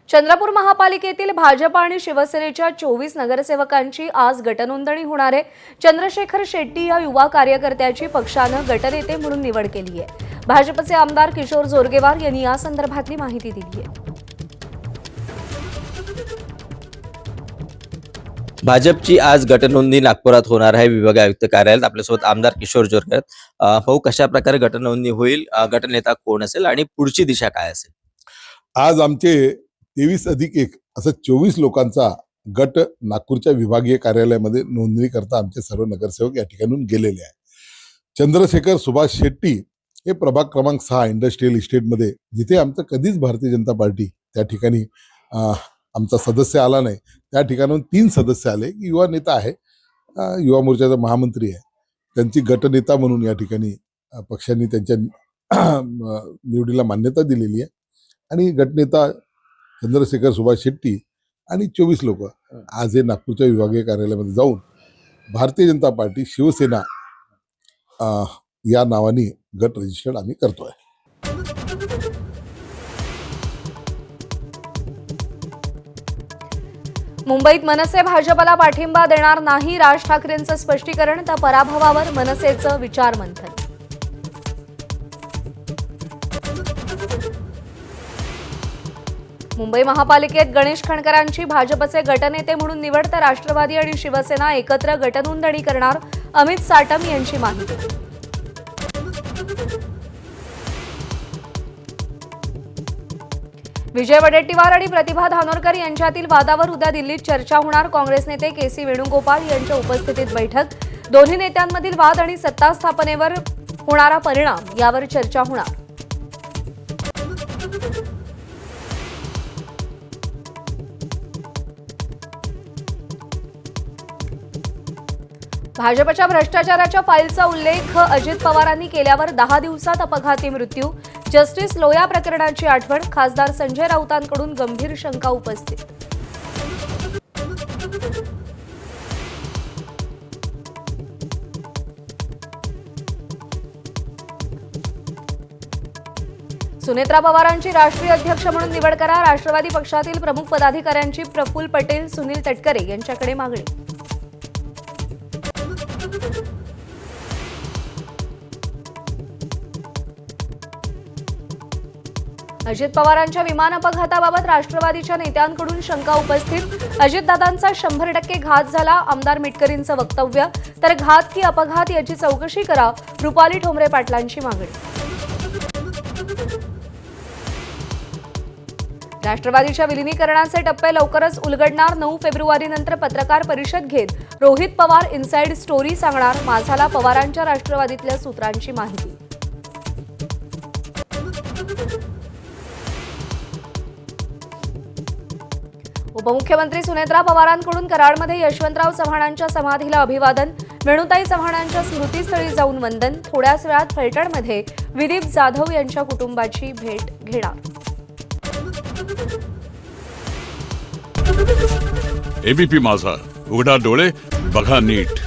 चंद्रपूर महापालिकेतील भाजप आणि शिवसेनेच्या 24 नगरसेवकांची आज गटनोंदणी होणार आहे। चंद्रशेखर शेट्टी या युवा कार्यकर्त्याची पक्षानं गटनेते म्हणून निवड केली आहे। भाजपचे आमदार किशोर जोरगेवार यांनी या संदर्भातली माहिती दिली आहे। भाजपची आज गटनोंदणी नागपुरात होणार आहे विभागीय आयुक्त कार्यालयात। आपल्यासोबत आमदार किशोर जोरगेवार। भाऊ, कशा प्रकारे गटनोंदणी होईल, गटनेता कोण असेल आणि पुढची दिशा काय असेल? आज आमचे 23+1 असं 24 लोकांचा गट नागपूरच्या विभागीय कार्यालयामध्ये नोंदणी करता आमचे सर्व नगरसेवक या ठिकाणून गेलेले आहे। चंद्रशेखर सुभाष शेट्टी हे प्रभाग क्रमांक 6 इंडस्ट्रियल इस्टेटमध्ये, जिथे आमचं कधीच भारतीय जनता पार्टी त्या ठिकाणी आमचा सदस्य आला नाही, त्या ठिकाणून 3 सदस्य आले। युवा नेता आहे, युवा मोर्चाचा महामंत्री आहे, त्यांची गटनेता म्हणून या ठिकाणी पक्षांनी त्यांच्या निवडीला मान्यता दिलेली आहे। आणि गटनेता चंद्रशेखर सुभाष शेट्टी आणि 24 लोक आज हे नागपूरच्या विभागीय कार्यालयामध्ये जाऊन भारतीय जनता पार्टी शिवसेना या नावाने गट रजिस्टर्ड आम्ही करतोय। मुंबईत मनसे भाजपला पाठिंबा देणार नाही, राज ठाकरेंचं स्पष्टीकरण। तर पराभवावर मनसेचं विचारमंथन। मुंबई महापालिकेत गणेश खणकरांची भाजपचे गटनेते म्हणून निवड, तर राष्ट्रवादी आणि शिवसेना एकत्र गटनोंदणी करणार, अमित साटम यांची माहिती। विजय वडेट्टीवार आणि प्रतिभा धानोरकर यांच्यातील वादावर उद्या दिल्लीत चर्चा होणार। काँग्रेस नेते के.सी. वेणुगोपाल यांच्या उपस्थितीत बैठक। दोन्ही नेत्यांमधील वाद आणि सत्ता स्थापनेवर होणारा परिणाम यावर चर्चा होणार। भाजपच्या भ्रष्टाचाराच्या फाईलचा उल्लेख अजित पवारांनी केल्यावर 10 दिवसात अपघाती मृत्यू। जस्टिस लोया प्रकरणाची आठवण, खासदार संजय राऊतांकडून गंभीर शंका उपस्थित। सुनेत्रा पवारांची राष्ट्रीय अध्यक्ष म्हणून निवड करा, राष्ट्रवादी पक्षातील प्रमुख पदाधिकाऱ्यांची प्रफुल्ल पटेल, सुनील तटकरे यांच्याकडे मागणी। अजित पवारांच्या विमान अपघाताबाबत राष्ट्रवादीच्या नेत्यांकडून शंका उपस्थित। अजितदादांचा 100% घात झाला, आमदार मिटकरींचं वक्तव्य। तर घात की अपघात याची चौकशी करा, रुपाली ठोंबरे पाटलांची मागणी। राष्ट्रवादीच्या विलिनीकरणाचे टप्पे लवकरच उलगडणार, 9 फेब्रुवारीनंतर पत्रकार परिषद घेत रोहित पवार इनसाइड स्टोरी सांगणार, माझाला पवारांच्या राष्ट्रवादीतल्या सूत्रांची माहिती। उपमुख्यमंत्री सुनेत्रा पवारांकडून कराडमध्ये यशवंतराव चव्हाणांच्या समाधीला अभिवादन, वेणुताई चव्हाणांच्या स्मृतीस्थळी जाऊन वंदन। थोड्याच वेळात फलटणमध्ये विदीप जाधव यांच्या कुटुंबाची भेट घेणार। एबीपी माझा, उघडा डोळे बघा नीट।